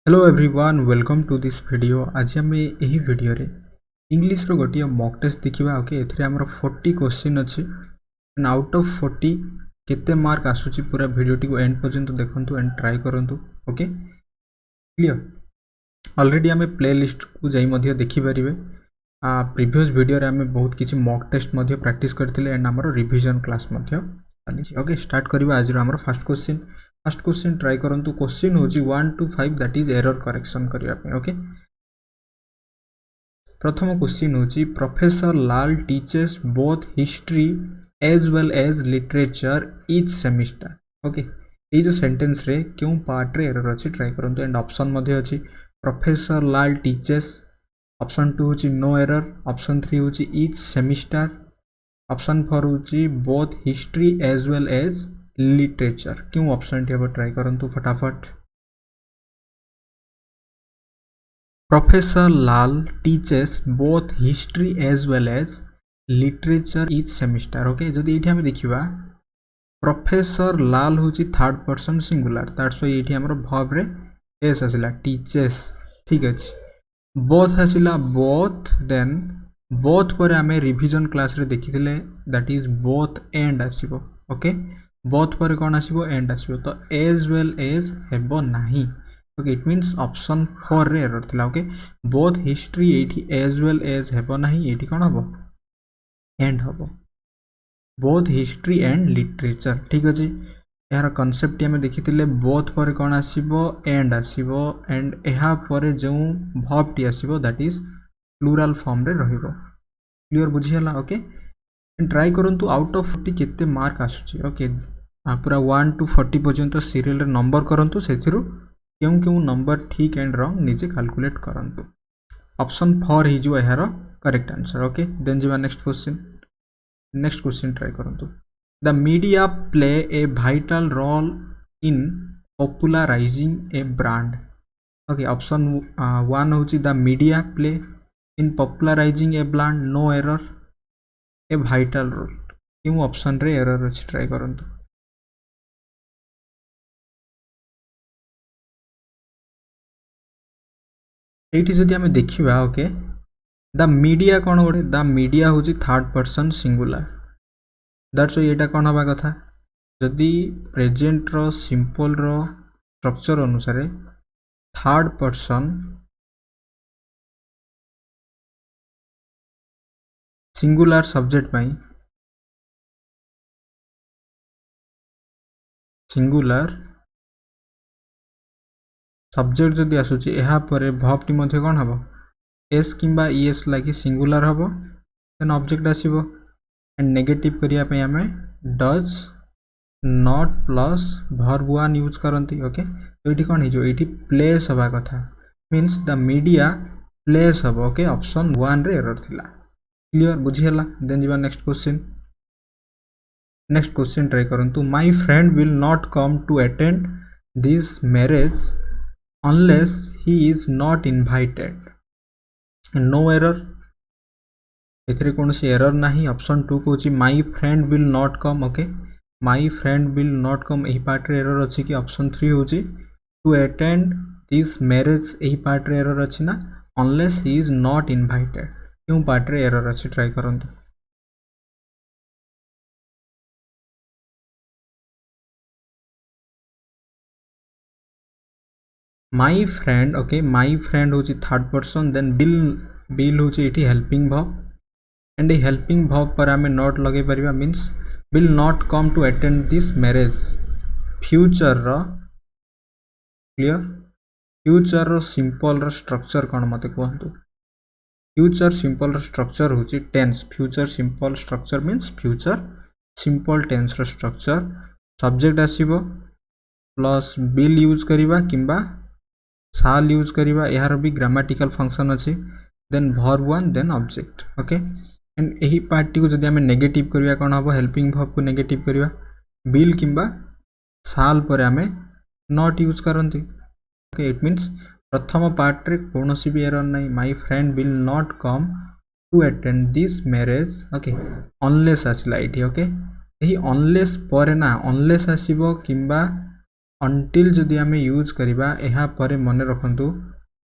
Hello everyone welcome to this video. आज आम यही वीडियो रे इंग्लिश रो गोटे मॉक टेस्ट देखा। ओके एथिरे हमर 40 क्वेश्चन अच्छी एंड आउट ऑफ 40 केते मार्क आसुची पूरा वीडियो टी को एंड पर्यंत देखंतु एंड ट्राई करंतु। Okay clear. ऑलरेडी आम प्ले लिस्ट को जाई मध्य देखि परिबे। प्रीवियस वीडियो रे आम बहुत किछि मॉक टेस्ट मध्य प्रैक्टिस करथिले एंड हमर रिवीजन क्लास मध्य चली। ओके स्टार्ट करबा आज रो हमर फर्स्ट क्वेश्चन ट्राई करंतु। क्वेश्चन होची 1 to 5 that is error correction करिया पे। ओके प्रथम क्वेश्चन होची professor Lal teaches both history as well as literature each semester. Okay ये जो सेंटेंस रे क्यों पार्ट रे एरर अछि ट्राई करंतु एंड ऑप्शन मध्ये अछि प्रोफेसर लाल टीचेस, ऑप्शन 2 होची नो एरर, ऑप्शन 3 होची ईच सेमिस्टर, ऑप्शन 4 होची both history as well as literature. क्यों ऑप्शन टी अब ट्राई करंतु फटाफट। Professor Lal teaches both history as well as literature each semester. Okay जदि एठी हम देखिबा प्रोफेसर लाल होची third person singular that's why एठी हमर वर्ब रे एस आसिला टीचेस। ठीक अछि बोथ आसिला बोथ देन बोथ पर हमें रिवीजन क्लास रे देखिथिले दैट इज बोथ एंड आसीबो। ओके बोथ पर कौन आसीबो एंड आसीबो तो एज वेल एज हेबो नाही। ओके इट मीन्स ऑप्शन 4 रे एरर थिला। ओके बोथ हिस्ट्री एठी एज वेल एज हेबो नाही, एठी कोन हबो एंड हबो बोथ हिस्ट्री एंड लिटरेचर। ठीक अछि यार कांसेप्ट हमें देखिथिले बोथ पर कौन आसीबो एंड आसीबो एंड एहा पर जो वर्ब टी आसीबो दैट इज प्लूरल फॉर्म रे रहिबो। क्लियर बुझियला। ओके ट्राई करंतु आउट ऑफ 40 केते मार्क आसुची। ओके पूरा 1 to 40 पर्यंत सीरियल रे नंबर करंतु सेथिरु क्यों क्यों नंबर ठीक एंड रॉन्ग निजे कैलकुलेट करंतु। ऑप्शन 4 ही जो एहारो करेक्ट आंसर। ओके देन जीवा नेक्स्ट क्वेश्चन ट्राई करंतु। The media play a vital role in popularising a brand. Okay option 1 होची the media play in popularising a brand no error, a vital role क्यों option रे error अछि try करंतु। एठी जदि हमें देखिबा ओके द मीडिया कोन गोटे द मीडिया होची third person singular that's why एटा कोन हबा कथा जदि प्रेजेंट रो सिंपल रो स्ट्रक्चर अनुसार थर्ड पर्सन सिंगुलर सब्जेक्ट पाई सिंगुलर सब्जेक्ट जदि आसुची एहा परे वर्ब टी मध्ये कोन हबो एस किंबा ईएस लागी सिंगुलर हबो देन ऑब्जेक्ट आसीबो एंड नेगेटिव करिया पे हमें does not plus verb 1 use करंती। ओके तो एठी कोन हिजो एठी प्लेस हबा कथा मींस द मीडिया प्लेस हबो। ओके ऑप्शन 1 रे एरर थिला। क्लियर बुझियला। देन जीवा नेक्स्ट क्वेश्चन ट्राई करंतु। My friend will not come to attend this marriage unless he is not invited, no error एथरे कोनसी एरर नाही। ऑप्शन 2 को होची my friend will not come. Okay my friend will not कम एही part रे error अछि कि ऑप्शन 3 होची टू अटेंड दिस मैरिज एही पार्ट रे एरर अछि ना unless he is not invited क्यों पार्ट रे एरर अछि ट्राई करंतु। My friend okay my friend होची थर्ड पर्सन देन बिल होची एठी helping verb and A helping verb पर हमें नॉट लगे परिबा means will not come to attend this marriage future रो क्लियर फ्यूचर रो सिंपल रो स्ट्रक्चर कोन मते कहंतु। फ्यूचर सिंपल रो स्ट्रक्चर होची tense future simple structure means future simple tense रो स्ट्रक्चर सब्जेक्ट आसीबो प्लस बिल यूज करिबा किंबा साल यूज करिबा यार भी ग्रामेटिकल फंक्शन अछि then verb 1 then object. Okay and एही पार्टी को जदि हमें नेगेटिव करिया कोन हबो हेल्पिंग वर्ब को नेगेटिव करिया बिल किंबा साल पर हमें नॉट यूज करंती। ओके इट मींस प्रथम पार्ट रे कोनोसी भी एरर नाही my friend will not come to attend this marriage. Okay unless आसिला एठी। ओके एही अनलेस पर ना अनलेस आसीबो किंबा until जदि आमे यूज करिबा एहा परे मन रखंतु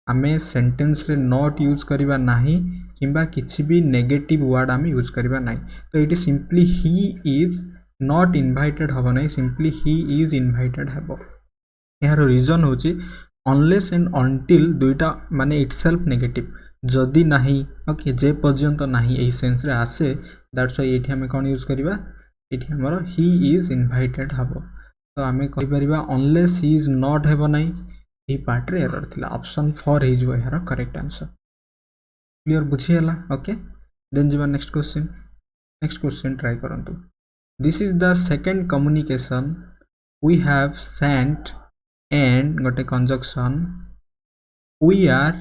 आमे सेंटेंस रे नॉट यूज करिबा नाही किंबा किछि भी नेगेटिव वर्ड आमे यूज करिबा नाही तो it simply he is not invited हबो नाही सिंपली ही इज इनवाइटेड हबो यार रीजन होची अनलेस एंड अंटिल दुईटा माने इटसेल्फ नेगेटिव जदि नाही ओके जे पर्यंत नाही एही सेंस रे आसे दैट्स व्हाई एठी हमें कोन यूज करिबा एठी हमरो ही इज इनवाइटेड हबो तो आमे कहि परिबा अनलेस ही इज नॉट हेबो नाही एही पार्ट रे एरर थिला ऑप्शन 4 हे जो यार करेक्ट आंसर क्लियर बुझी हला ओके देन जीवा नेक्स्ट क्वेश्चन ट्राई करंतु this is the second communication we have sent and गोटे conjunction we are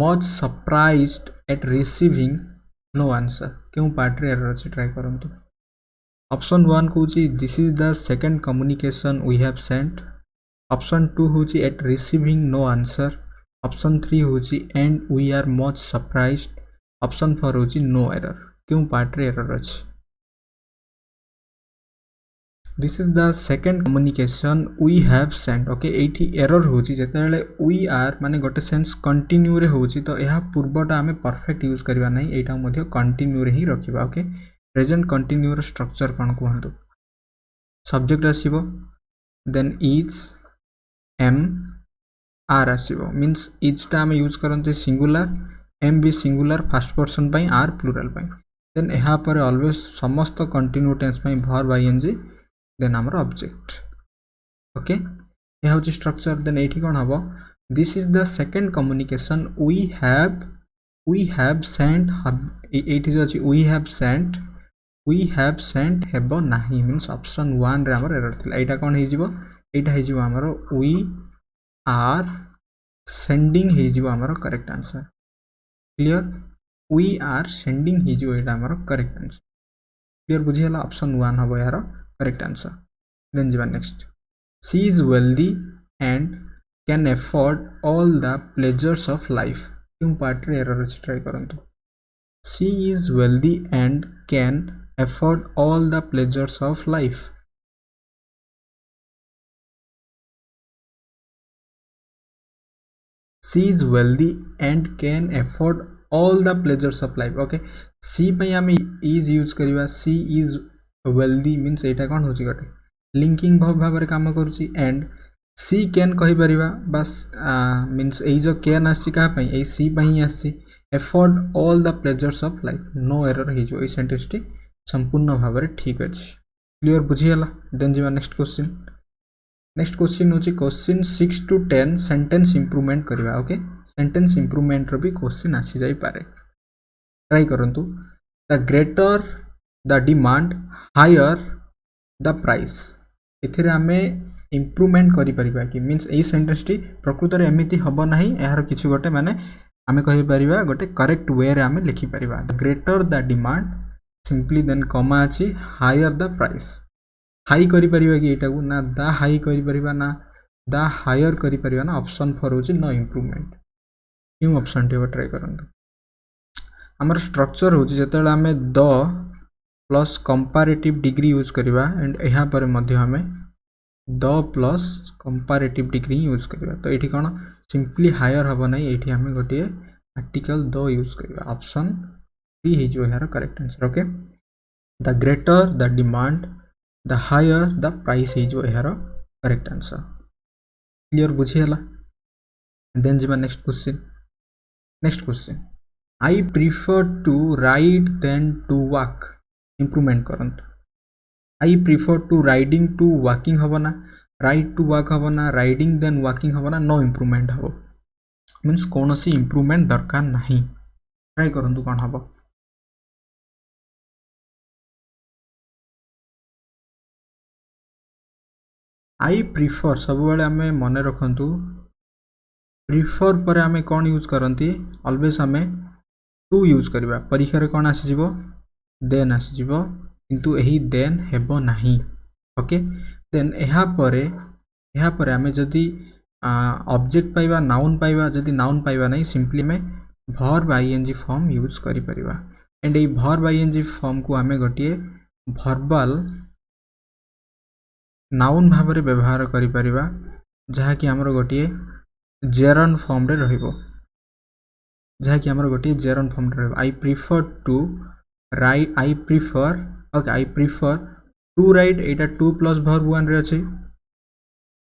much surprised at receiving no answer क्यों पार्ट रे एरर अछि ट्राई करंतु ऑप्शन 1 कहूची this is the second communication we have sent option 2 होची at receiving no answer option 3 होची and we are much surprised option 4 होची no error क्यों part रे एरर अछि this is the second communication we have sent okay एठी error होची जेतेले we are माने गोटे सेंस कंटिन्यू रे होची तो एहा पूर्वटा हमें परफेक्ट यूज करबा नै एटा मध्ये कंटिन्यू रे ही रखिबा ओके प्रेजेंट कंटिन्यू रो स्ट्रक्चर कोन कहंतु सब्जेक्ट आसीबो देन इज एम आर आसीबो मींस इज टा हमें यूज करंते सिंगुलर एम भी सिंगुलर फर्स्ट पर्सन पई आर प्लुरल पई देन एहा पर ऑलवेज समस्त कंटिन्यू टेंस पई वर्ब आईएनजी देन आमर ऑब्जेक्ट ओके यह होची स्ट्रक्चर देन एठी कोन हबो this is the second communication we have sent एठी जो अछि वी हैव सेंट हेबो नाही मींस ऑप्शन 1 रे आमर एरर थिला एटा कोन हे जिवो एटा हे जिवो आमर वी आर सेंडिंग हे जिवो आमर correct answer clear we are sending हे जिवो एटा आमर करेक्ट आंसर क्लियर बुझी हला ऑप्शन 1 हबो यार correct answer then jiva next she is wealthy and can afford all the pleasures of life kyun part re error ach try karantu she is wealthy and can afford all the pleasures of life she is wealthy and can afford all the pleasures of life okay she pai ame is use kariba she is wealthy means एटा कौन होची गटे linking भाव रे काम करूची and C can कहि परिबा बस means ए जो can आसी का पई ए सी पई आसी afford all the pleasures of life no error हे जो ए सेंटेंस टी संपूर्ण भाव रे ठीक अछि क्लियर बुझी हला देन जीवा नेक्स्ट क्वेश्चन होची क्वेश्चन 6 to 10 सेंटेंस इंप्रूवमेंट करबा ओके सेंटेंस इंप्रूवमेंट रो भी क्वेश्चन आसी जाई पारे ट्राई करंतु the greater the demand higher the price एथिरे आमे इंप्रूवमेंट करि परिबा कि मींस ए सेंटेंस टी प्रकृत रे एमिति हबो नाही एहार किछु गोटे माने आमे कहि परिबा गोटे करेक्ट वे रे आमे लिखि परिबा the greater the demand simply then comma अछि हायर द प्राइस हाई करि परिबा कि एटा को ना द हाई करि परिबा ना द हायर करि परिबा ना ऑप्शन 4 होची नो इंप्रूवमेंट क्यों ऑप्शन टी ट्राई करंतु हमर स्ट्रक्चर होची जेतेला आमे the plus comparative degree use करिबा एंड एहा पर मध्ये हमें the plus comparative degree use करिबा तो एठी कोन सिंपली हायर हबो नै एठी हमें गोटे आर्टिकल द यूज करिबा ऑप्शन 3 हे जो यार correct answer okay the greater the demand the higher the price हे जो यार करेक्ट आंसर क्लियर बुझी हला देन जीवा next question I prefer to ride than to walk improvement करंतु I prefer to riding to walking हबना ride to walk हबना riding than walking हबना नो इंप्रूवमेंट हबो मींस कोनोसी इंप्रूवमेंट दरकार नाही ट्राई करंतु कोन हबो आई प्रिफर सब बेले हमें मन रखंतु प्रिफर पर हमें कोन यूज करंती ऑलवेज हमें टू यूज करबा परीक्षा रे कोन आसी जिवो देन आसी जिवो किंतु एही देन हेबो नाही ओके देन एहा परे हमें जदी ऑब्जेक्ट पाइबा नाउन पाइबा जदी नाउन पाइबा नहीं सिंपली में वर्ब आईएनजी फॉर्म यूज करि परिबा and a verb ING form को हमें गोटिए वर्बल नाउन भाव रे व्यवहार करि परिबा जहाँ कि हमर गोटे जेरन फॉर्म रे रहिबो जहाँ कि हमर गोटे जेरन फॉर्म रे रहिबो I prefer to write I prefer okay I prefer to write एटा 2 प्लस वर्ब 1 रे अछि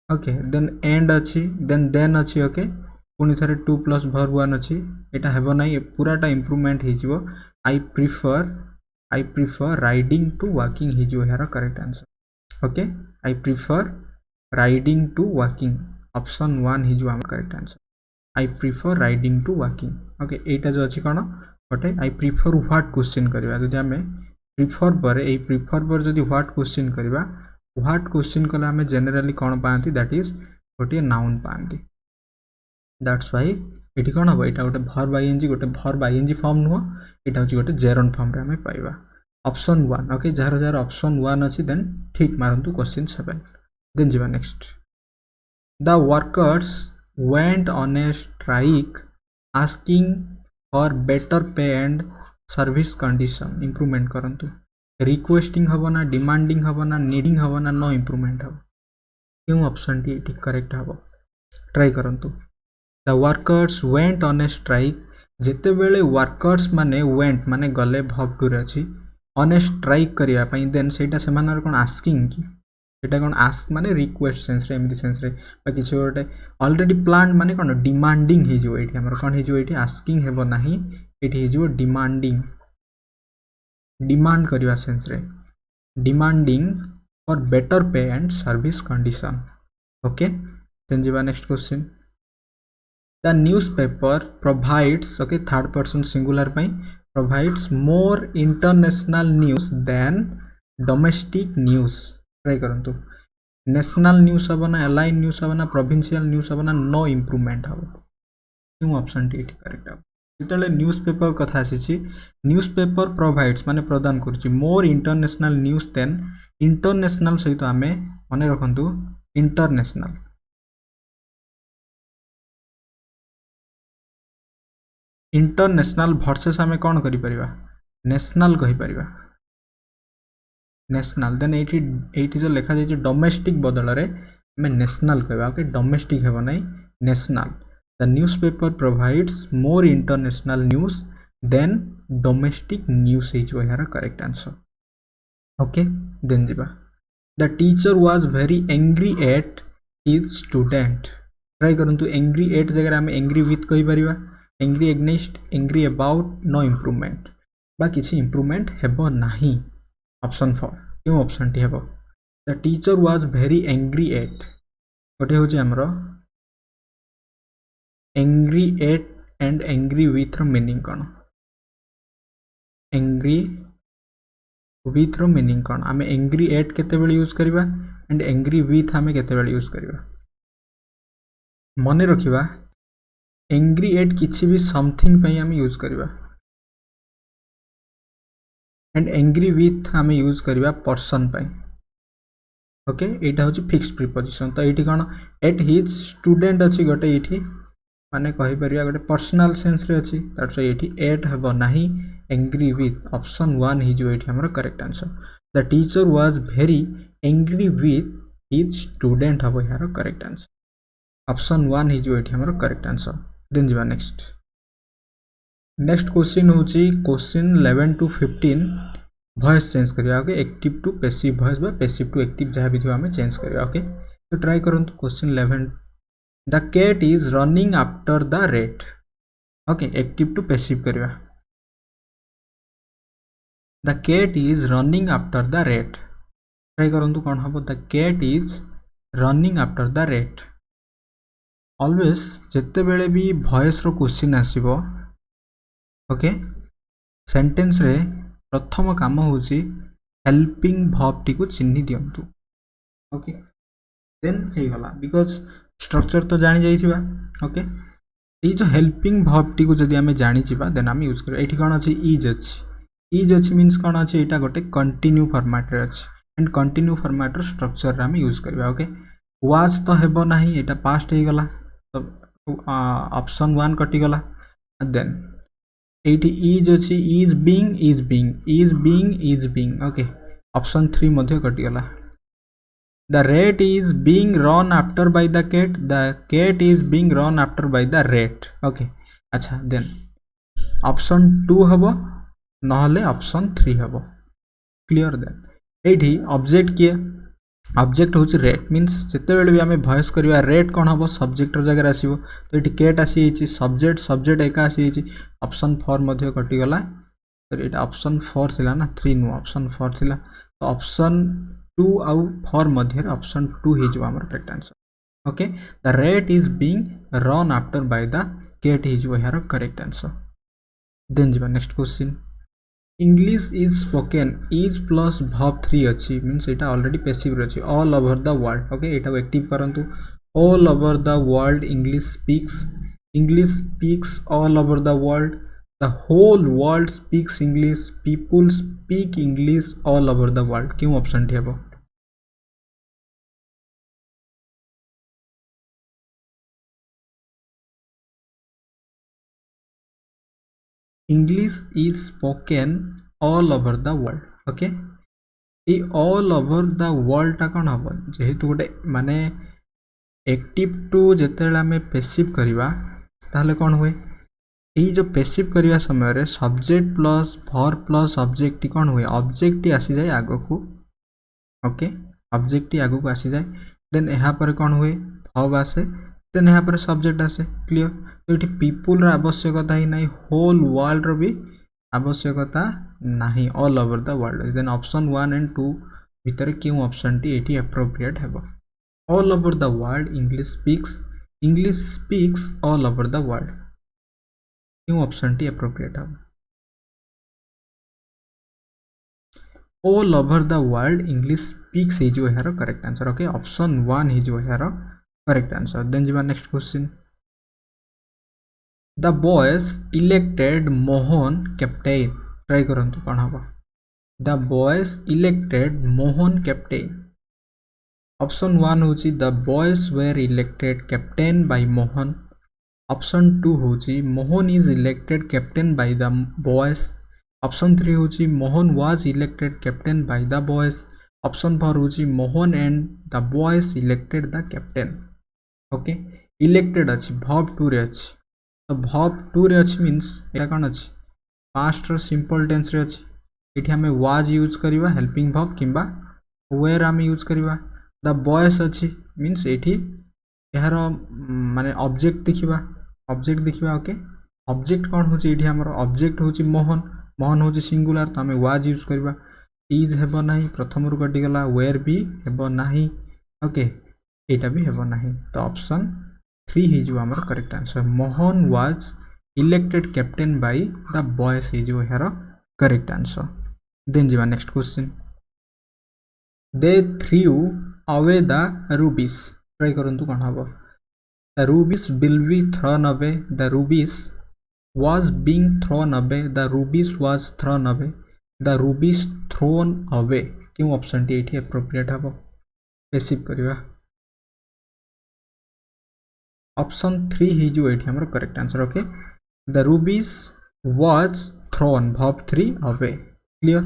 ओके देन एंड अछि देन अछि ओके पुनी थरे 2 प्लस वर्ब 1 अछि एटा हेबो नै पूराटा इंप्रूवमेंट हे जिवो I prefer riding to walking हे जिवो यार correct answer okay I prefer riding to walking option 1 हे जिवो हम correct answer I prefer riding to walking okay एटा जो अछि कोन गोटे आई प्रिफर व्हाट क्वेश्चन करबा जदि हमें प्रिफर पर ए प्रिफर पर जदि व्हाट क्वेश्चन करबा व्हाट क्वेश्चन कला हमें जनरली कोन पांती दैट इज गोटे नाउन पांती दैट्स व्हाई एठी कोन हो एटा गोटे वर्ब आईएनजी फॉर्म नुह एटा होची गोटे जेरन फॉर्म रे हमें पाइबा ऑप्शन 1 ओके जार ऑप्शन 1 अछि देन ठीक मारंतु क्वेश्चन 7 देन जीवा next the workers went on A strike asking for better pay and service condition improvement करंतु रिक्वेस्टिंग हबो ना डिमांडिंग हबो ना नीडिंग हबो ना नो इंप्रूवमेंट हबो क्यों ऑप्शन टी ठीक करेक्ट हबो ट्राई करंतु the workers went on A strike जेते बेले वर्कर्स माने वेंट माने गले वर्ब टू रे अछि ऑन ए स्ट्राइक करिया पई देन सेटा सेमानर कोन आस्किंग की एटा कोन आस्क माने रिक्वेस्ट सेंस रे एमदी सेंस रे बा किछ गोटे ऑलरेडी प्लान्ड माने कोन डिमांडिंग हे जो एठी हमर कोन हे जो एठी आस्किंग हेबो नाही एठी हे जो डिमांडिंग डिमांड करिया सेंस रे demanding for better pay and service condition okay then जीवा next question the newspaper provides okay third person singular पई provides more international news than domestic news try करंतु नेशनल न्यूज़ हबना alien news हबना provincial news हबना no improvement हबो क्यों option T correct हबो जेतले newspaper कथा आसीची न्यूज़पेपर प्रोवाइड्स माने प्रदान करची मोर इंटरनेशनल न्यूज़ देन इंटरनेशनल सहित आमे माने रखंतु इंटरनेशनल इंटरनेशनल वर्सेस आमे कोन करि परिबा नेशनल कहि परिबा नेशनल देन एटी जो लिखा जाय डोमेस्टिक बदल रे आमे नेशनल कहबा ओके डोमेस्टिक हेबो नै national the newspaper provides more international news than domestic news हे जो यार करेक्ट आंसर ओके देन जीवा the teacher was very angry at his student try करंतु एंग्री एट जगह आमे एंग्री विथ कहि परिबा angry against angry about no improvement बा किछि इंप्रूवमेंट हेबो नाही ऑप्शन 4 क्यों ऑप्शन टी हेबो the teacher was very angry at गोटे होछि हमरो angry at and angry with रो मीनिंग कोन एंग्री विथ रो मीनिंग कोन आमे एंग्री एट केते बेले यूज करबा एंड एंग्री विथ आमे केते बेले यूज करबा मने रखिबा एंग्री एट किछि भी समथिंग पई हम यूज करबा एंड एंग्री विथ हम यूज करबा पर्सन पई ओके एटा होची फिक्स्ड प्रीपोजिशन तो एठी कोन एट हिज स्टूडेंट अछि गोटे एठी माने कहि परिया गोटे पर्सनल सेंस रे अछि दैट्स व्हाई एठी एट हेबो नाही एंग्री विथ ऑप्शन 1 हि जो एठी हमर correct answer the teacher was very angry with his student हबो यार करेक्ट आंसर ऑप्शन 1 हि जो एठी हमर करेक्ट आंसर देन जीवा नेक्स्ट क्वेश्चन होची क्वेश्चन 11 to 15 वॉइस चेंज करिया okay active to passive voice बा पैसिव टू एक्टिव जहाँ भी हमें चेंज करिया ओके तो ट्राई करंतु question 11 the cat is running after the rat okay active to passive करिया the cat is running after the rat try करंतु कोन हबो the cat is running after the rat always जेते बेले भी वॉइस रो question आसीबो okay sentence रे प्रथम काम होची हेल्पिंग वर्ब टी को चिन्ह दियंतु ओके देन हे गला बिकॉज़ स्ट्रक्चर तो जानि जाइथिबा ओके ए जो हेल्पिंग वर्ब टी को जदी हमें जानि छिबा देन हम यूज कर एठी कोन अछि इज अछि मींस कोन अछि एटा गोटे कंटिन्यू फॉर्मेट रे अछि एंड कंटिन्यू फॉर्मेट रो स्ट्रक्चर रे हम यूज करबा ओके वाज तो हेबो नाही एटा पास्ट हे गला तो ऑप्शन 1 कटि गला देन एटी इज अछि इज बीइंग ओके ऑप्शन 3 मध्ये कटि गला The rat is being run after by the cat. The cat is being run after by the rat. Okay. अच्छा then option 2 हबो नहले option 3 हबो. Clear then. एठी object किए ऑब्जेक्ट होची रेट मीन्स जिते बेले भी आमे वॉइस करबा रेट कोन हबो सब्जेक्ट र जगह आसीबो तो एठी केट आसी हिची सब्जेक्ट एका आसी हिची ऑप्शन 4 मध्ये कटि गला तो एटा ऑप्शन 4 थिला ना 3 नु ऑप्शन 4 थिला तो ऑप्शन 2 आउ 4 मध्ये ऑप्शन 2 हिजो हमर correct answer okay the rate is being run after by the cat हिजो यार करेक्ट आंसर देन जिबा next question English is spoken is plus verb 3 अच्छी means इटा already passive रही all over the world okay इटा active करंतु all over the world English speaks all over the world the whole world speaks English people speak English all over the world क्यों option टी हेबो English is spoken all over the world okay ये all over the world टा कौन हम जेहेतु गोटे माने एक्टिव टू जिते आम पेसिव करवा ताहले कौन हुए ये जो पेसिव करवा समय रे subject plus verb plus object कौन हुए ऑब्जेक्ट आसी जाए आगो को ओके ऑब्जेक्ट आगो को आसी जाए देन यहाँ पर कौन हुए वर्ब आसे देन यहाँ पर सब्जेक्ट आसे क्लियर तो ये पीपुल आवश्यकता ही नहीं होल वर्ल्ड रो भी आवश्यकता नहीं all over the world then option 1 and 2 भीतर क्यों ऑप्शन टी एटी एप्रोप्रिएट हेबो all over the world English speaks all over the world क्यों ऑप्शन टी एप्रोप्रिएट हेबो all over the world English speaks हे जो यार करेक्ट आंसर ओके ऑप्शन 1 हे जो यार करेक्ट आंसर देन जिबा next question The boys elected Mohan captain. Try करंतु कौन हबो The boys elected Mohan captain. Option 1 होची The boys were elected captain by Mohan. Option 2 होची Mohan is elected captain by the boys. Option 3 होची Mohan was elected captain by the boys. Option 4 होची Mohan and the boys elected the captain. Okay elected अछि verb 2 रे अछि तो verb 2 रे अछि means एटा कोन अछि पास्ट रो सिंपल टेंस रे अछि एठी हमें was यूज करबा हेल्पिंग verb किबा were हम यूज करबा द बॉयज अछि मींस एठी यार माने ऑब्जेक्ट देखिबा ओके ऑब्जेक्ट कोन होची एठी हमर ऑब्जेक्ट होची मोहन होची सिंगुलर तो हमें was यूज करबा is हेबो नाही प्रथम रु कटि गला were भी हेबो नाही ओके एटा भी हेबो नाही तो ऑप्शन 3 ही जो हमारा correct answer Mohan was elected captain by the boys ही जो यार करेक्ट आंसर देन जीवा next question they threw away the rubies try करंतु कोन हबो the rubies will be thrown away the rubies was being thrown away the rubies was thrown away the rubies thrown away क्यों option टी एठी appropriate हबो passive करबा option 3 ही जो एठी हमर correct answer okay the rubies was throne verb 3 away clear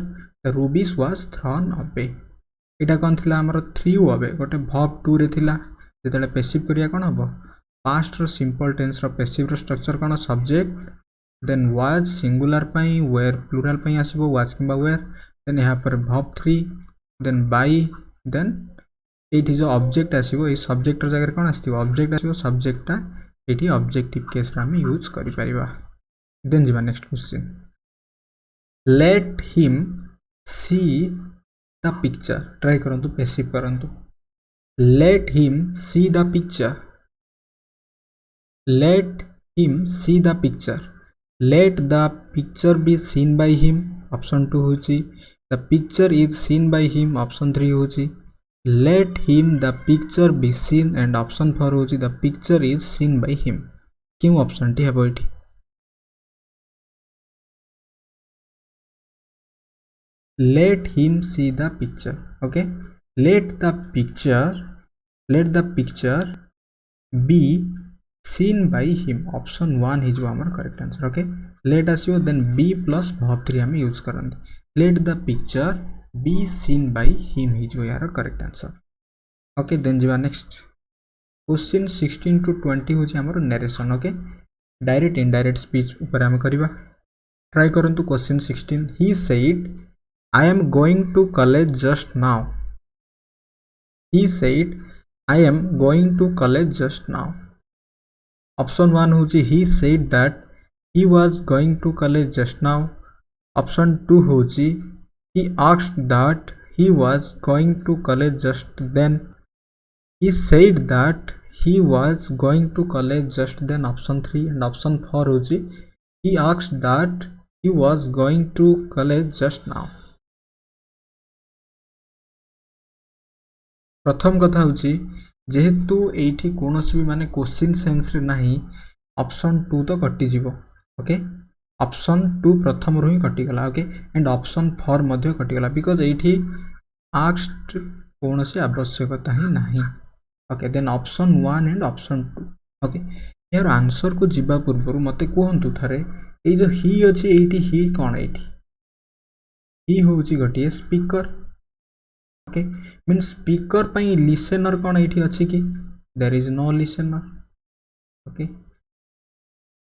the rubies was thrown away एटा कोन थिला हमर 3 अवे गोटे verb 2 रे थिला जेतले पेसिव करिया कोन हबो पास्ट रो सिंपल टेंस रो पेसिव रो स्ट्रक्चर कोन सब्जेक्ट देन वाज सिंगुलर पई वेयर प्लुरल पई आसीबो वाज किबा वेयर देन यहाँ पर verb 3 देन बाय देन एठी जो ऑब्जेक्ट आसीबो ए सब्जेक्ट जगह कोन आसीबो ऑब्जेक्ट आसीबो सब्जेक्टटा एठी ऑब्जेक्टिव केस रा हम यूज करि परिबा देन जिबा next question let him see the picture try करंतु पेसिव करंतु let him see the picture let him see the picture let the picture be seen by him option 2 होची the picture is seen by him option 3 होची let him the picture be seen and option 4 होची the picture is seen by him क्यों option टी हेबो एठी let him see the picture okay let the picture be seen by him option 1 ही जो हमर correct answer okay let आसीओ then be plus verb 3 हम यूज करन let the picture be seen by him ही जो यार करेक्ट आंसर ओके देन जीवा नेक्स्ट क्वेश्चन 16 to 20 होची हमर narration okay direct indirect speech ऊपर हम करबा ट्राई करंतु question 16 he said I am going to college just now he said I am going to college just now option 1 होची he said that he was going to college just now option 2 होची he asked that he was going to college just then he said that he was going to college just then option 3 and option 4 होची he asked that he was going to college just now प्रथम कथा होची जेहेतु एठी कोनोसी भी माने question sense रे नाही ऑप्शन 2 तो कटि जीवो ओके ऑप्शन 2 प्रथम रु ही कटि गला ओके एंड ऑप्शन 4 मध्ये कटि गला बिकॉज़ एठी आस्क्ड कोनोसी आवश्यकता ही नाही okay then option 1 and option 2 okay यार आंसर को जिबा पूर्व मते कहंतु थरे ए जो ही अछि एठी ही कोन एठी ही होची गटिए स्पीकर ओके मीन स्पीकर पई लिसनर कोन एठी अछि कि there is no listener okay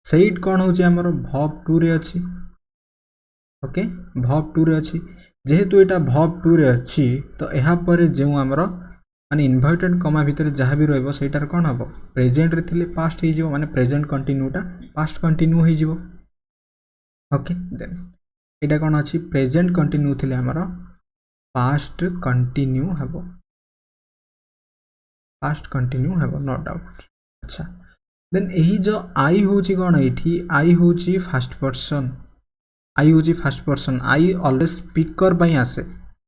said कौन होची हमर वर्ब 2 रे अछि ओके वर्ब 2 रे अछि जेहेतु एटा वर्ब 2 रे अछि तो एहा पर जेउ हमर माने इन्वर्टेड कॉमा भीतर जहा भी रहबो सेटार कोन हबो प्रेजेंट रे थिले पास्ट हे जिवो माने प्रेजेंट कंटिन्यूटा पास्ट कंटिन्यू हे जिवो ओके देन एटा कोन अछि प्रेजेंट कंटिन्यू थिले हमर पास्ट कंटिन्यू हबो नो डाउट अच्छा देन यही जो आई होची कोन एठी आई होची first person I always speaker पई आसे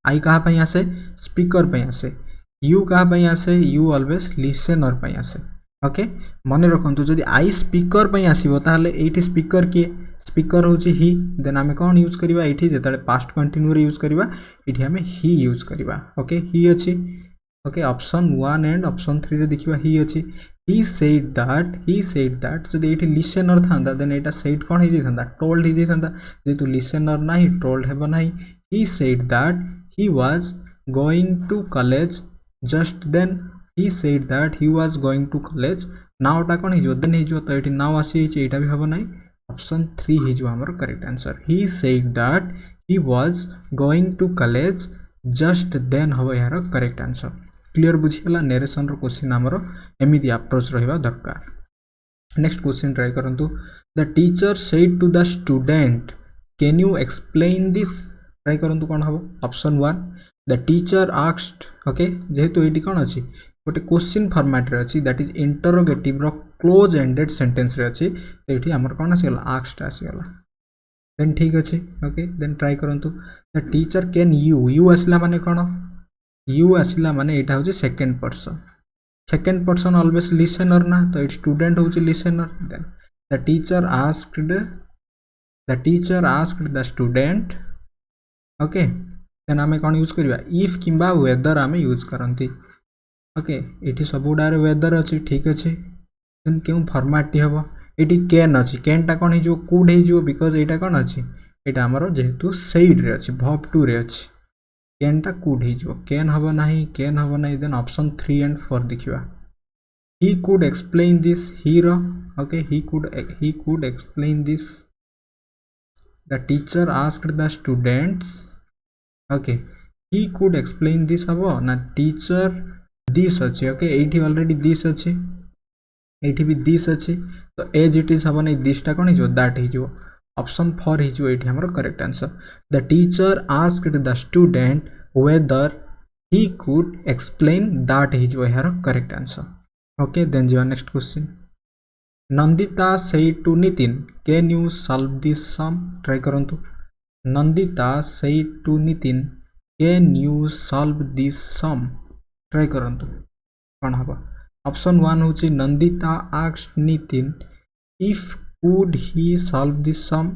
आई कहा पई आसे स्पीकर पई आसे यू कहा पई आसे यू ऑलवेज लिसनर पई आसे ओके माने रखंतु जदी आई स्पीकर पई आसीबो ताले एठी स्पीकर के स्पीकर होची ही देन हमें कोन यूज करबा एठी जेताले पास्ट कंटिन्यू रे यूज करबा एठी हमें ही यूज करबा ओके ही अछि ओके ऑप्शन 1 एंड ऑप्शन 3 रे देखिबा ही अछि he said that जदि एठी लिसनर थांदा देन एटा said कोन हे जेथांदा told हे जेथांदा जेतु लिसनर नाही told हेबो नाही he said that he was going to college just then now टा कोन हे जो देन हे जो तो एठी now आसी हे एटा भी हेबो नाही ऑप्शन 3 हे जो हमर correct answer he said that he was going to college just then हबो यार करेक्ट आंसर क्लियर बुझियला नरेशन रो क्वेश्चन हमरो एमिति अप्रोच रहिबा दरकार नेक्स्ट क्वेश्चन ट्राई करंतु the teacher said to the student can you explain this try करंतु कोन हबो option 1 the teacher asked okay जेहेतु एटी कोन अछि गोटे क्वेश्चन फॉर्मेट रे अछि दैट इज इंटरोगेटिव रो क्लोज एंडेड सेंटेंस रे अछि एटी हमर कोन आसीगला आस्क्ड आसीगला देन ठीक अछि ओके देन ट्राई करंतु द टीचर कैन यू आसीला माने कोन यू आसिला माने एटा होची सेकंड पर्सन ऑलवेज लिसनर ना तो इट स्टूडेंट होची listener then the teacher asked the student okay then हमें कोन यूज करबा इफ किंबा वेदर हमें यूज करंती ओके एठी सबुडारे वेदर अछि ठीक अछि देन केउ फॉर्मेट हबो एठी कैन अछि कैन टा कोन हे जो कुड हे जो बिकॉज़ एटा कोन अछि एटा हमरो जेहेतु सेड रे अछि वर्ब 2 रे अछि कैन टा कुड हे जो कैन हबो नाही देन ऑप्शन 3 एंड 4 देखिबा he could explain this hero okay he could explain this the teacher asked the students okay he could explain this habo na teacher this अछि okay एठी already this अछि एठी भी this अछि तो as it is हबो नै this टा कोन जो that हे जो ऑप्शन 4 हे जो एठी हमर correct answer the teacher asked the student whether he could explain that हे जो यार करेक्ट आंसर ओके देन जो next question Nandita said to Nitin can you solve this sum try करंतु Nandita said to Nitin can you solve this sum try करंतु कोन हबो option 1 होची Nandita asked Nitin if could he solve this sum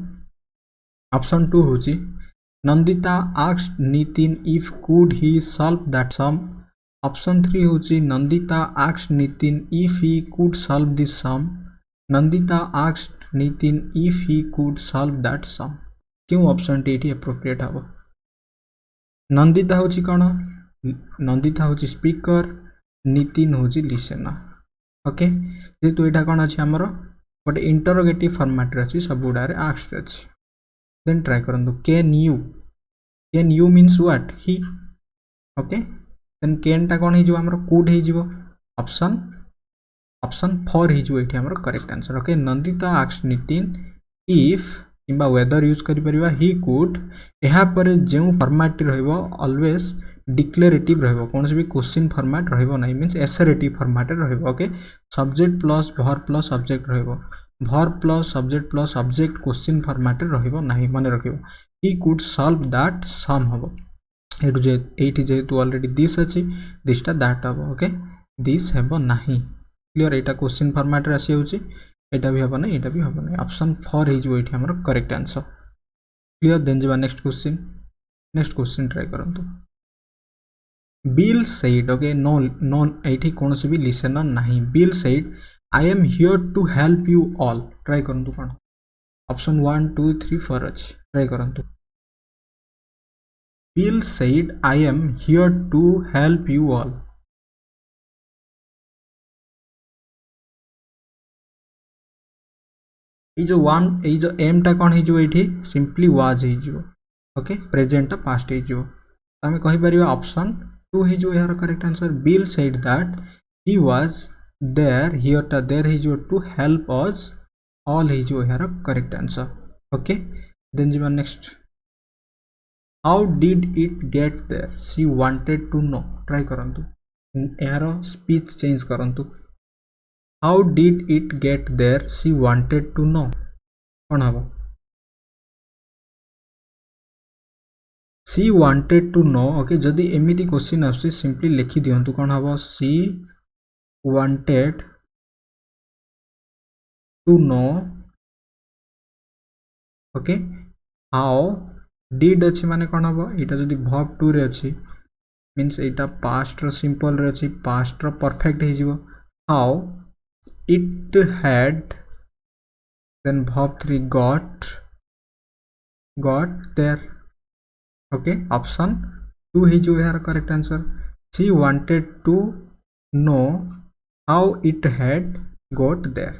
option 2 होची Nandita asked Nitin if could he solve that sum option 3 होची Nandita asked Nitin if he could solve this sum Nandita asked Nitin if he could solve that sum क्यों option 8 appropriate हबो नंदिता होची कोन नंदिता होची speaker Nitin हूँ listener okay जेहेतु यहाँ कौन अच्छी आमर गोटे इंटरोगेटिव फॉर्मेट अच्छी सब गुड़ा आस्क्ड अच्छी देन ट्राई करूँ can you means what he okay then can टा कौन हो कुड हो ऑप्शन ऑप्शन 4 हो ये आमर correct answer okay Nandita asked Nitin if किंबा वेदर यूज करिपरिबा ही कुड यहाँ पर जो फॉर्मेट रहिबो ऑलवेज डिक्लेरेटिव रहिबो कौन भी क्वेश्चन फॉर्मेट रहिबो नहीं मींस एसरेटिव फॉर्मेट रहिबो okay subject plus verb plus subject रहिबो verb plus subject question format रहिबो नहीं मन रखिबो he could solve that sum हबो एठी जेहेतु ऑलरेडी दिस अछि दिसटा दैट हबो ओके दिस हेबो नहीं क्लियर एटा क्वेश्चन फॉर्मेट रे आसी होची एटा भी हबो नहीं एटा भी हबो नहीं ऑप्शन 4 हिजो एठी हमर करेक्ट आंसर क्लियर देन जबा नेक्स्ट क्वेश्चन ट्राई करंतु बिल सेड ओके नो एठी कोनोसी भी लिसनर नहीं Bill said I am here to help you all try करंतु कोन ऑप्शन 1 2 3 4 अछि ट्राई करंतु Bill said I am here to help you all जो वन जो एम टा कौन हो सिंपली वाज हो ओके प्रेजेंट टा पास्ट हो आम कहीपर ऑप्शन 2 हो यार correct answer Bill said that he was there here टा देयर हो टू हेल्प अस ऑल हो यार करेक्ट आंसर ओके देन जी next how did it get there she wanted to know try करंतु यार स्पीच चेंज करंतु How did it get there? She wanted to know. कौन हम? She wanted to know. Okay, जदि एमिति question आसुची simply लिखि दियंतु कौन हम? She wanted to know. Okay, how did अच्छी माने कौन हम? इटा जदि verb 2 रे अच्छी means इटा past रो simple रे अच्छी past रो perfect है जीवो. How it had then verb 3 got there okay option 2 is your correct answer she wanted to know how it had got there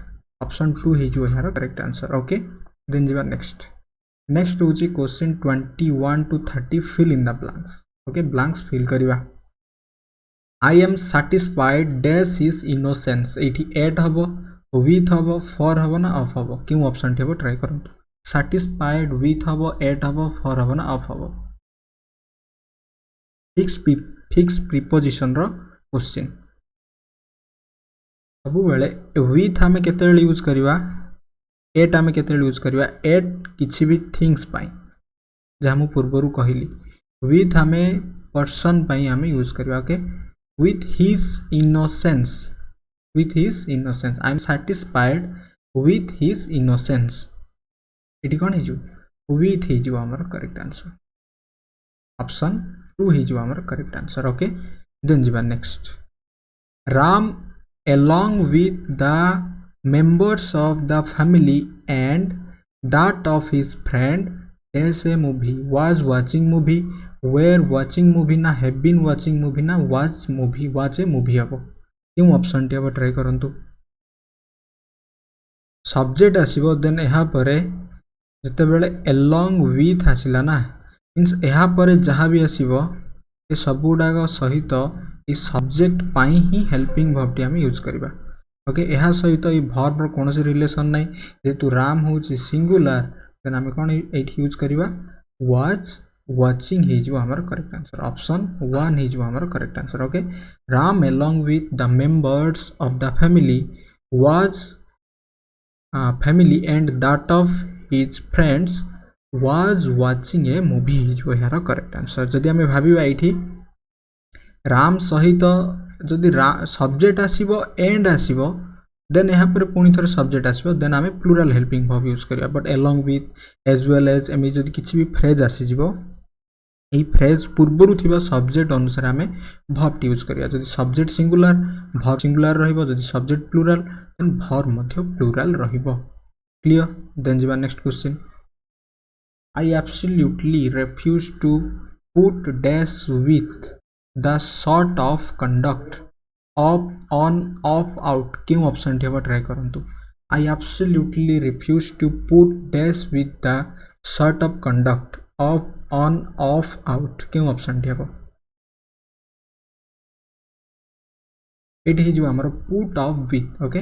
option 2 is your correct answer okay then you are next which is question 21 to 30 fill in the blanks okay blanks fill kariba I am satisfied dash his innocence एठी eight हबो with हबो for हबो ना of हबो क्यों option Thebo try करंतु satisfied with हबो eight हबो for हबो ना of हबो फिक्स प्रीपोजिशन रो क्वेश्चन सब बेले with हमें केते बेले यूज करिवा एट हमें केते बेले यूज करिवा एट किछि भी थिंग्स पाई जे हम पूर्वरु कहिली with हमें पर्सन पाई हमें यूज करिवा okay with his innocence I am satisfied with his innocence इटी कौन हिजु with हिजु हमर करेक्ट आंसर ऑप्शन 2 हिजु हमर करेक्ट आंसर ओके देन जीवा next Ram along with the members of the family and that of his friend as a movie was watching movie were watching movie ना have been watching movie ना was a movie हबो क्यों option टी अब try करंतु subject आसीबो then यहाँ परे जते बेले along with आसिला ना मींस यहाँ परे जहाँ भी आसीबो ए सब गुडाक सहित a subject pi he helping verb T हम यूज करबा ओके यहाँ सहित ए वर्ब रो कोनोसी रिलेशन नै जेतु राम होची सिंगुलर देन हम कोन एठी यूज करबा was watching हिजो हमर करेक्ट आंसर ऑप्शन 1 हिजो हमर correct answer okay Ram along with the members of the family was family and that of his friends was watching a movie हिजो यार करेक्ट आंसर जदि हम भाबिबा एठी राम सहित जदि सब्जेक्ट आसीबो एंड आसीबो देन यहाँ पर पुणी थोड़े सब्जेक्ट आसीबो देन आमे प्लूरल हेल्पिंग वर्ब यूज करिया but along with as well as एमी जदि किछि भी फ्रेज आसी जिवो ए फ्रेज पूर्वरु थिबा सब्जेक्ट अनुसार आमे वर्ब यूज करिया जदि सब्जेक्ट सिंगुलर वर्ब सिंगुलर रहिबो जदि सब्जेक्ट प्लूरल देन वर्ब मध्य प्लूरल रहिबो क्लियर देन जिबा next question I absolutely refuse to put dash with the sort of conduct off on of out क्यों option टी हम try करंतु I absolutely refuse to put dash with the sort of conduct off on of out क्यों option टी हम ये जो आमर put off with okay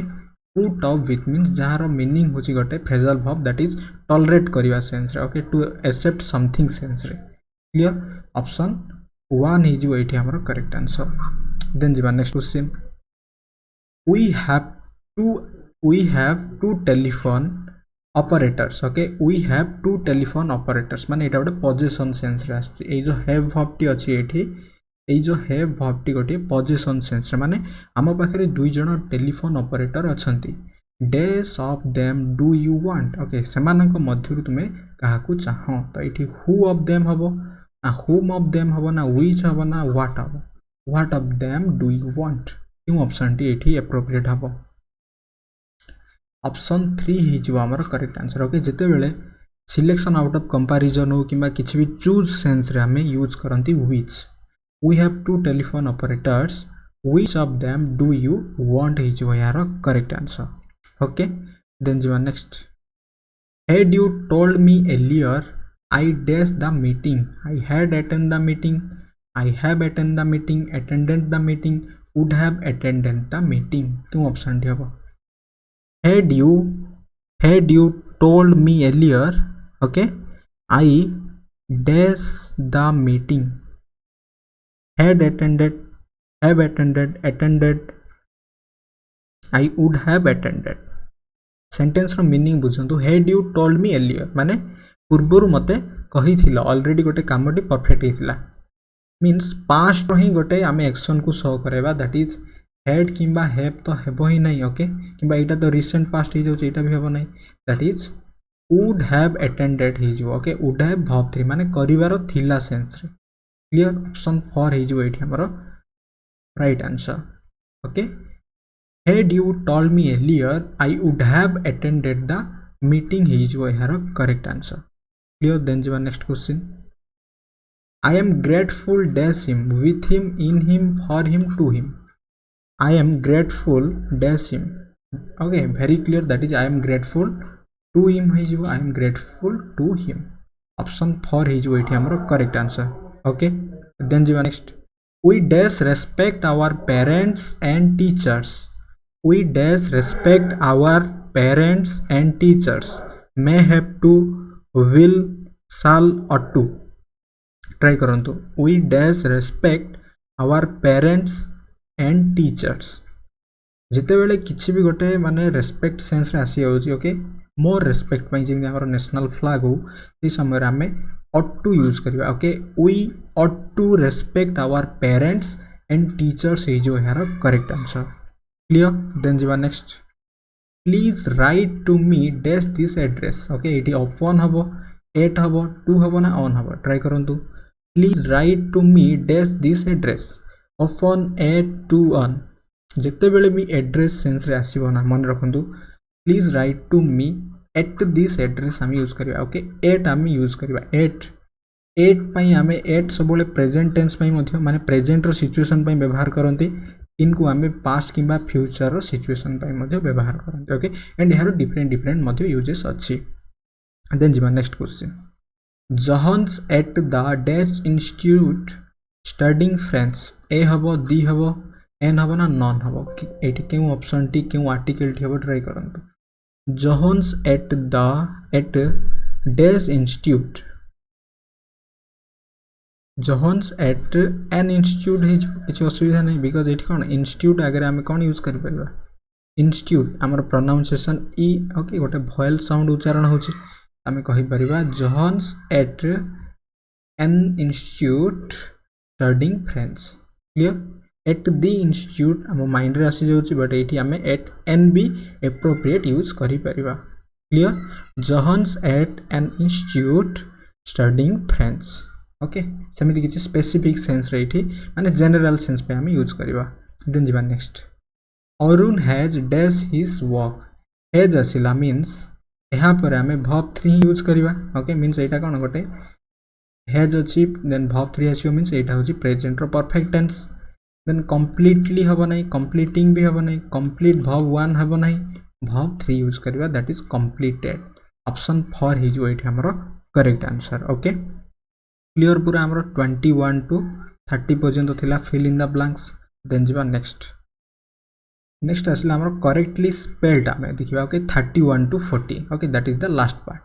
put off with means जार मीनिंग होची गोटे phrasal verb that is tolerate करवा सेंस रे okay to accept something sense रे क्लियर ऑप्शन 1 ही जो एठी हमर करेक्ट आंसर देन जीवा next question we have two telephone operators okay we have two telephone operators माने एटा गोटे पोजीशन सेंस रे आछी ए जो हैव वर्ब टी अछि एठी ए जो हैव वर्ब टी गोटे पोजीशन सेंस रे माने आम पाखरे दुई जण टेलीफोन ऑपरेटर अछंती dash of them do you want okay सेमानक मध्यरु तुमे काहाकू चाहो तो एठी हु ऑफ देम हबो ना हुम ऑफ देम हबो ना व्हिच हबो ना what of them do you want क्यों ऑप्शन टी एठी एप्रोप्रिएट हबो ऑप्शन 3 ही जो हमर करेक्ट आंसर ओके जते बेले सिलेक्शन आउट ऑफ कंपैरिजन हो किबा किछि भी चूज सेंस रे हमें यूज करंती which we have two telephone operators which of them do you want ही जो यार करेक्ट आंसर ओके देन जो next had you told me earlier I dash the meeting I had attend the meeting I have attend the meeting attended the meeting would have attended the meeting क्यों option T हबो had you told me earlier okay I dash the meeting had attended have attended I would have attended sentence रो meaning बुझंतु had you told me earlier माने पूर्वरु मते कहि थिला already गोटे कामटी परफेक्ट हिथिला मीन्स पास्ट रो ही गोटे आमे एक्शन को शो करेबा दैट इज हैड किंबा हैव तो हेबो ही नहीं ओके किंबा एटा तो रिसेंट पास्ट ही जाउछ एटा भी हेबो नहीं that is would have attended ही जो ओके वुड हैव वर्ब 3 माने करिवारो थिला सेंस रे क्लियर ऑप्शन 4 ही जो एठी हमरो right answer okay had you told me earlier I would have attended the meeting ही जो यार करेक्ट आंसर क्लियर देन जो next question I am grateful dash him with him in him for him to him I am grateful dash him okay very clear that is I am grateful to him ही जो I am grateful to him option 4 ही जो एठी हमरो correct answer okay then जो next we dash respect our parents and teachers we dash respect our parents and teachers may have to will shall ought to try करंतु we dash respect our parents and teachers जिते बेले किछि भी गोटे माने respect sense रे आसी होची ओके मोर रेस्पेक्ट पई जेमि हमर नेशनल फ्लैग हो ए समय रे हमें ought to यूज करबा okay we ought to respect our parents and teachers हे जो यार correct answer clear then jiva next please write to me dash this address okay it of 1 habo 8 habo 2 habo na on habo try karantu please write to me dash this address of 1 8 2 on jette bele bi address sense re asibo na मन रखंतु please write to me at this address हम use करबा okay 8 हम use करबा 8 पई हमें 8 सबले present tense पई मध्ये माने प्रेजेंट रो सिचुएशन पई व्यवहार करंती इनको आमे पास्ट किंबा फ्यूचर सिचुएशन पई मध्ये व्यवहार करंते ओके एंड यार डिफरेंट मध्ये यूजेस अछि देन जिमा next question John's at the dash institute studying French a हबो दी हबो एन हबो ना नॉन हबो एटी क्यों ऑप्शन टी क्यों आर्टिकल टी हबो ट्राई करंतु John's at dash institute John's at an institute है किसी असुविधा नहीं बिकॉज ये कौन इंस्टीट्यूट आगे आम कौन यूज कर परिबा इंस्टीट्यूट आमर प्रोनाउंसिएशन ई ओके गोटे वॉयल साउंड उच्चारण होची आम कहि परिबा John's at an institute studying French clear at the institute आम माइंड रे आसी जाउची बट एठी आम एट एन बी एप्रोप्रिएट यूज करि परिबा clear John's at an institute studying French okay सेमिति किछि स्पेसिफिक सेंस रे इठी माने जनरल सेंस पे हम यूज करबा देन जिबा next Arun has dash his work has असिला मींस एहा पर हमें वर्ब 3 यूज करबा ओके मींस एटा कोन गोटे हैज अछि देन वर्ब 3 आसियो मींस एटा होची प्रेजेंट रो परफेक्ट टेंस देन कम्प्लीटली हम ना कम्प्लीटिंग भी हम ना कम्प्लीट वर्ब 1 हम ना वर्ब 3 यूज करवा दैट इज कम्प्लीटेड ऑप्शन 4 ही जो एठी हमरो करेक्ट आंसर ओके क्लियर पूरा हमरो 21 टू 30 पर्यंत थिला fill in the blanks then जिबा नेक्स्ट आसला हमरो करेक्टली स्पेल्ड आमे देखिबा okay 31 to 40 okay that is the last part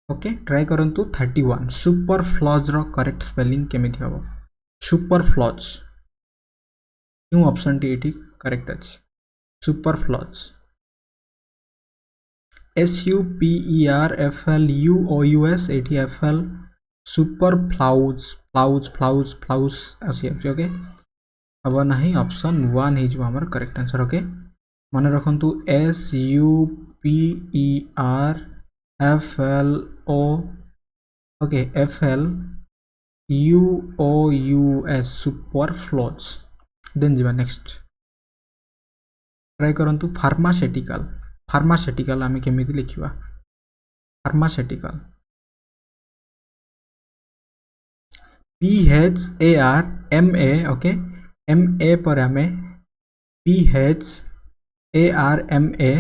okay try करंतु 31 सुपर फ्लॉज रो करेक्ट स्पेलिंग केमिति हबो सुपर फ्लॉज क्यों ऑप्शन टी एठी करेक्ट अछि सुपर फ्लॉज SUPERFLUOUS एठी FL सुपर फ्लाउज अछि ओके अब नहीं ऑप्शन 1 ही जो हमर करेक्ट आंसर ओके माने रखंतु SUPERFLO okay FLUOUS superfluous then जीवा नेक्स्ट ट्राई करंतु फार्मास्यूटिकल आमे केमिति लिखिबा फार्मास्यूटिकल PHARMA ओके MA पर आमे PHARMA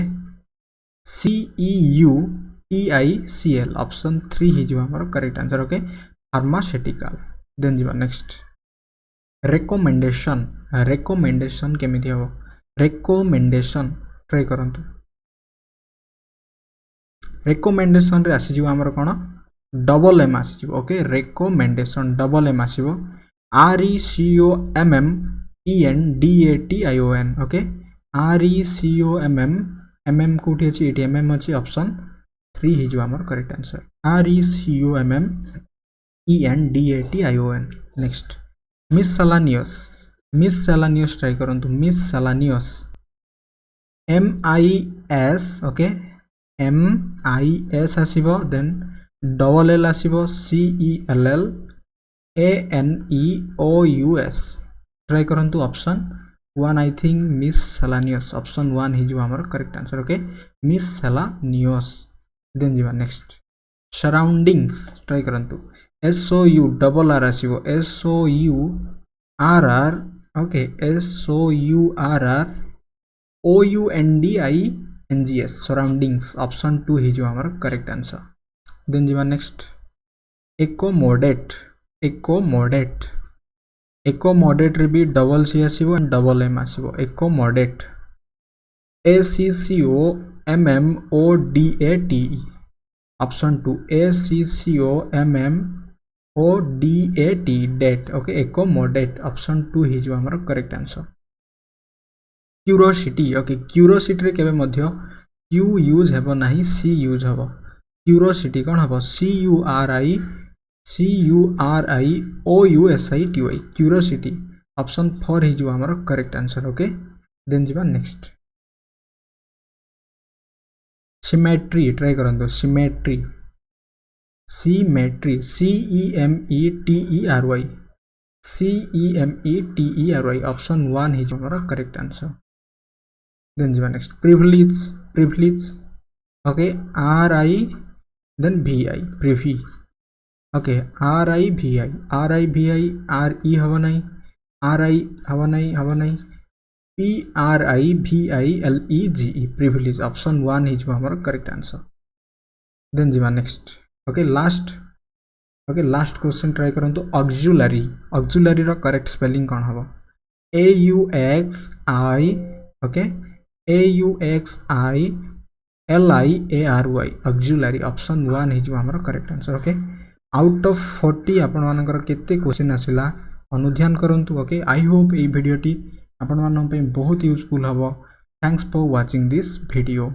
CEUTICL ऑप्शन 3 ही जो हमर correct answer okay pharmaceutical then जीवा नेक्स्ट रेकमेंडेशन केमिति हबो रेकमेंडेशन ट्राई करंतु रेकमेंडेशन रे आसी जीवा हमर कोन डबल एम आसी जीवो ओके रेकमेंडेशन डबल एम आसीबो RECOMMENDATION ओके RECOMM कोठी अछि एटी MM अछि ऑप्शन 3 ही जो हमर correct answer RECOMMENDATION next miscellaneous try करंतु मिससेलानियस MIS ओके MIS आसीबो देन डबल L आसीबो CELL ANEOUS ट्राई करंतु option 1 I think miscellaneous option 1 ही जो हमर correct answer okay miscellaneous then जीवा नेक्स्ट सराउंडिंग्स ट्राई करंतु SOURR आसीबो SOURR okay SOURROUNDINGS surroundings option 2 ही जो हमर करेक्ट आंसर देन जीवा नेक्स्ट एकोमोडेट रे भी डबल C आसीबो एंड डबल M आसीबो accommodate ACCOMMODATE option 2 ACCOMMODATE date okay accommodate option 2 ही जो हमर correct answer curiosity okay curiosity रे केबे मध्य Q यूज हेबो नाही C यूज हेबो क्यूरोसिटी कोन हेबो CURIOUSITY क्यूरोसिटी ऑप्शन 4 ही जो हमर करेक्ट आंसर ओके देन जीवा नेक्स्ट सिमेट्री ट्राई करंतो सिमेट्री CEMETERY ऑप्शन 1 ही जो हमर करेक्ट आंसर देन जीवा next privilege okay RI then VI privy okay RIVI RE हवा नहीं RI हवा नहीं PRIVILEGE प्रिविलेज ऑप्शन 1 ही जो हमर करेक्ट आंसर देन जीवा next okay last question try करंतु ऑक्सिलरी रो करेक्ट स्पेलिंग कोन हबो AUXI okay AUXILIARY auxiliary option 1 ही जो हमर correct answer okay out of 40 आपण मानकर केते क्वेश्चन आसिला अनुध्यान करंतु ओके आई होप ए वीडियोटी आपण मानन पे बहुत यूजफुल हबो thanks for watching this video.